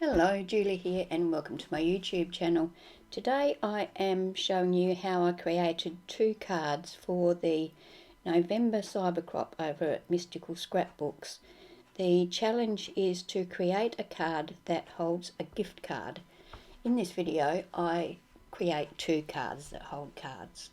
Hello, Julie here and welcome to my YouTube channel. Today I am showing you how I created two cards for the November Cyber Crop over at Mystical Scrapbooks. The challenge is to create a card that holds a gift card. In this video I create two cards that hold cards.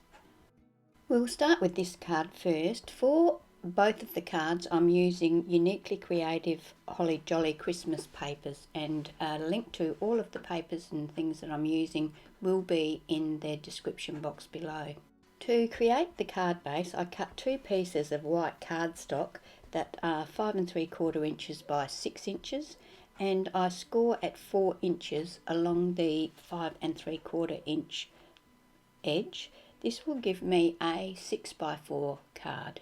We'll start with this card first. For both of the cards I'm using Uniquely Creative Holly Jolly Christmas papers, and a link to all of the papers and things that I'm using will be in the description box below. To create the card base I cut two pieces of white cardstock that are 5 3/4 inches by 6 inches, and I score at 4 inches along the 5 3/4 inch edge. This will give me a 6 by 4 card.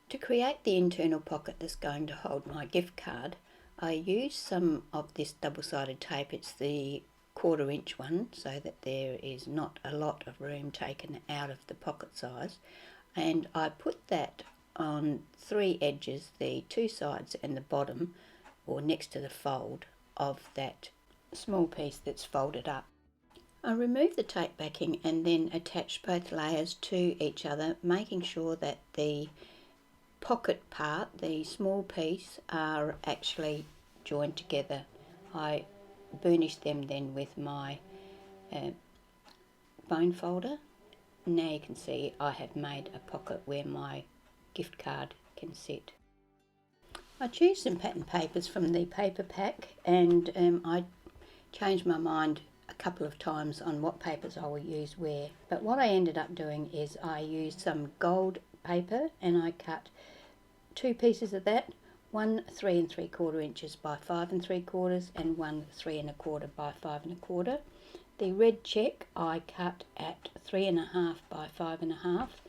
To create the internal pocket that's going to hold my gift card, I use some of this double-sided tape. It's the 1/4 inch one, so that there is not a lot of room taken out of the pocket size, and I put that on 3 edges, the 2 sides and the bottom, or next to the fold of that small piece that's folded up. I remove the tape backing and then attach both layers to each other, making sure that the pocket part, the small piece, are actually joined together. I burnish them then with my bone folder. Now you can see I have made a pocket where my gift card can sit. I choose some pattern papers from the paper pack, and I changed my mind a couple of times on what papers I will use where, but what I ended up doing is I used some gold paper and I cut two pieces of that, one 3 3/4 inches by 5 3/4 and one 3 1/4 by 5 1/4. The red check I cut at 3 1/2 by 5 1/2,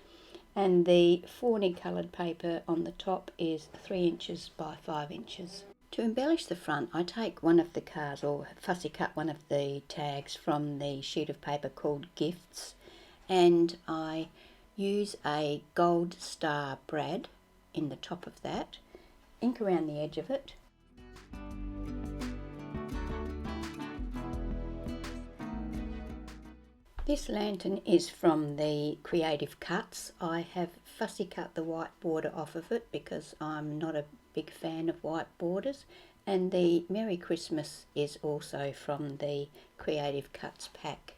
and the fawny coloured paper on the top is 3 inches by 5 inches. To embellish the front, I take one of the cards, or fussy cut one of the tags from the sheet of paper called Gifts, and I use a gold star brad in the top of that, ink around the edge of it. This lantern is from the Creative Cuts. I have fussy cut the white border off of it because I'm not a big fan of white borders, and the Merry Christmas is also from the Creative Cuts pack.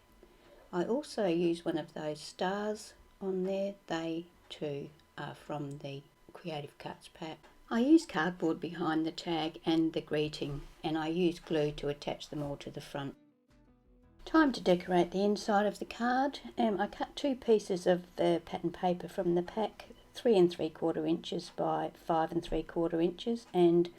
I also use one of those stars on there. They too are from the Creative Cuts pack. I use cardboard behind the tag and the greeting, and I use glue to attach them all to the front. Time to decorate the inside of the card. I cut two pieces of the pattern paper from the pack, 3 3/4 inches by 5 3/4 inches, and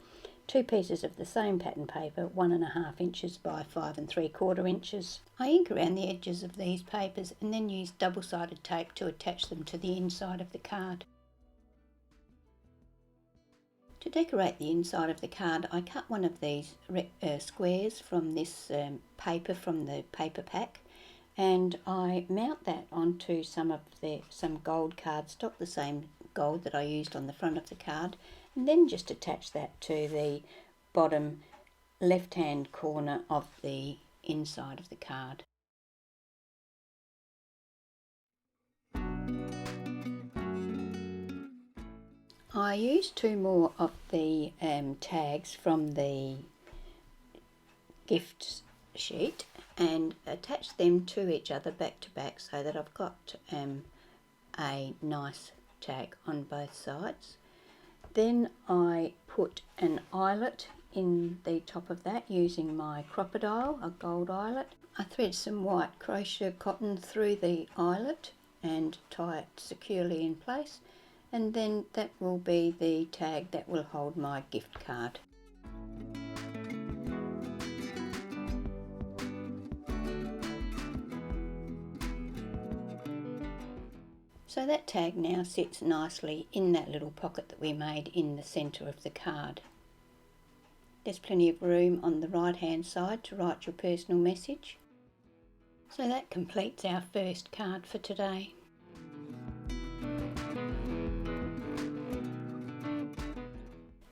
two pieces of the same pattern paper, 1 1/2 inches by 5 3/4 inches. I ink around the edges of these papers and then use double-sided tape to attach them to the inside of the card. To decorate the inside of the card, I cut one of these squares from this paper from the paper pack, and I mount that onto some gold cardstock, the same gold that I used on the front of the card, and then just attach that to the bottom left-hand corner of the inside of the card. I used two more of the tags from the gift sheet and attached them to each other back to back, so that I've got a nice tag on both sides. Then I put an eyelet in the top of that using my crocodile, a gold eyelet. I thread some white crochet cotton through the eyelet and tie it securely in place, and then that will be the tag that will hold my gift card. So that tag now sits nicely in that little pocket that we made in the centre of the card. There's plenty of room on the right hand side to write your personal message. So that completes our first card for today.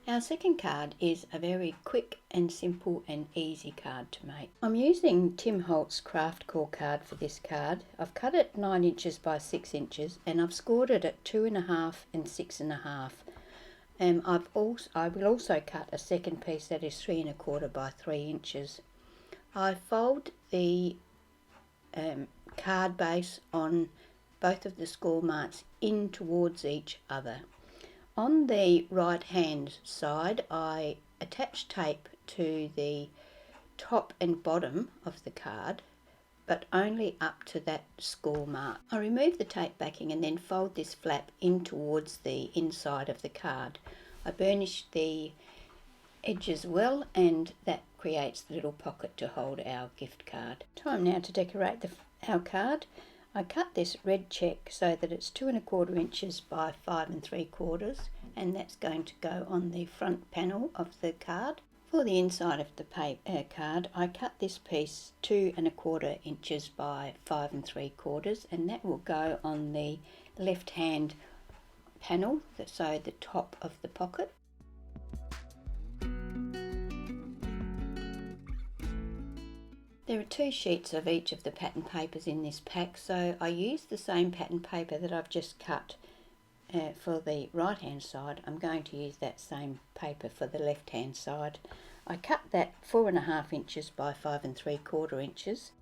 Our second card is a very quick and simple and easy card to make. I'm using Tim Holtz Kraft core card for this card. I've cut it 9 inches by 6 inches and I've scored it at 2.5 and 6.5. I will also cut a second piece that is 3.25 by 3 inches. I fold the card base on both of the score marks in towards each other. On the right hand side I attach tape to the top and bottom of the card, but only up to that score mark. I remove the tape backing and then fold this flap in towards the inside of the card. I burnish the edges well and that creates the little pocket to hold our gift card. Time now to decorate our card. I cut this red check so that it's 2.25 inches by 5 3/4, and that's going to go on the front panel of the card. For the inside of the card, I cut this piece 2.25 inches by 5 3/4, and that will go on the left hand panel, so the top of the pocket. There are 2 sheets of each of the pattern papers in this pack, so I use the same pattern paper that I've just cut for the right hand side. I'm going to use that same paper for the left hand side. I cut that 4.5 inches by 5 3/4 inches.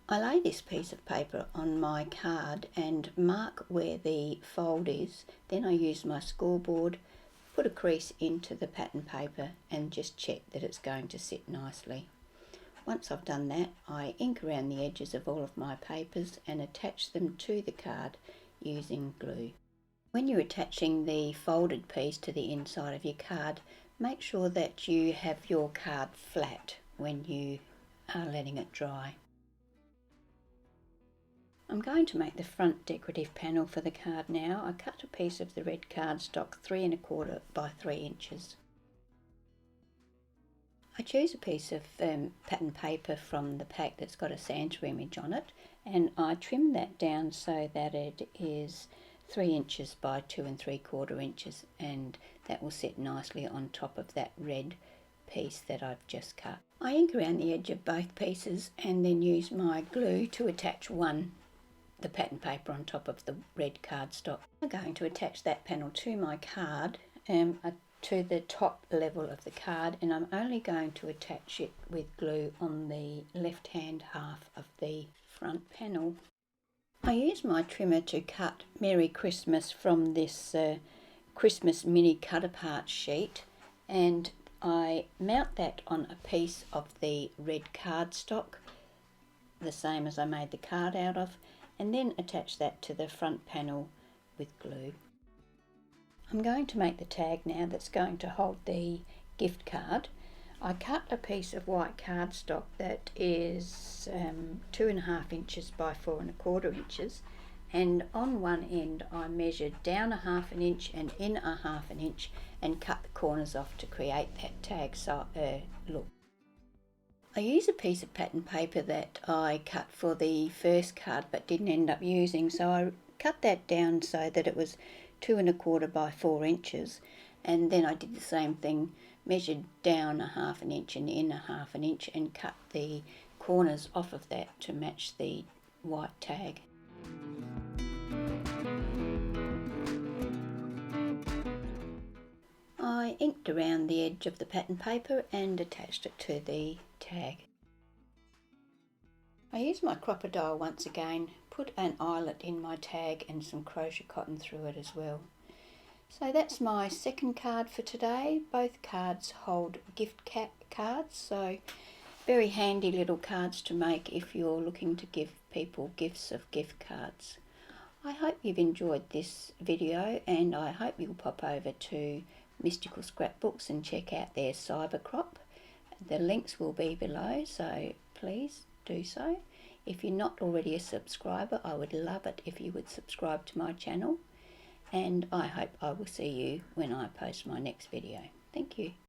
I lay this piece of paper on my card and mark where the fold is. Then I use my scoreboard, put a crease into the pattern paper and just check that it's going to sit nicely. Once I've done that, I ink around the edges of all of my papers and attach them to the card using glue. When you're attaching the folded piece to the inside of your card, make sure that you have your card flat when you are letting it dry. I'm going to make the front decorative panel for the card now. I cut a piece of the red cardstock 3.25 by 3 inches. I choose a piece of pattern paper from the pack that's got a Santa image on it, and I trim that down so that it is 3 inches by 2 3/4 inches, and that will sit nicely on top of that red piece that I've just cut. I ink around the edge of both pieces and then use my glue to attach the pattern paper on top of the red cardstock. I'm going to attach that panel to my card, to the top level of the card, and I'm only going to attach it with glue on the left hand half of the front panel. I use my trimmer to cut Merry Christmas from this Christmas mini cut apart sheet, and I mount that on a piece of the red cardstock, the same as I made the card out of, and then attach that to the front panel with glue. I'm going to make the tag now that's going to hold the gift card. I cut a piece of white cardstock that is 2.5 inches by 4 1/4 inches, and on one end I measured down 1/2 inch and in 1/2 inch and cut the corners off to create that tag look. I use a piece of pattern paper that I cut for the first card but didn't end up using, so I cut that down so that it was 2 1/4 by 4 inches, and then I did the same thing, measured down 1/2 inch and in 1/2 inch and cut the corners off of that to match the white tag. I inked around the edge of the pattern paper and attached it to the tag. I used my crocodile once again, put an eyelet in my tag and some crochet cotton through it as well. So that's my second card for today. Both cards hold gift cards, so very handy little cards to make if you're looking to give people gifts of gift cards. I hope you've enjoyed this video, and I hope you'll pop over to Mystical Scrapbooks and check out their Cyber Crop. The links will be below, so please do so. If you're not already a subscriber, I would love it if you would subscribe to my channel, and I hope I will see you when I post my next video. Thank you.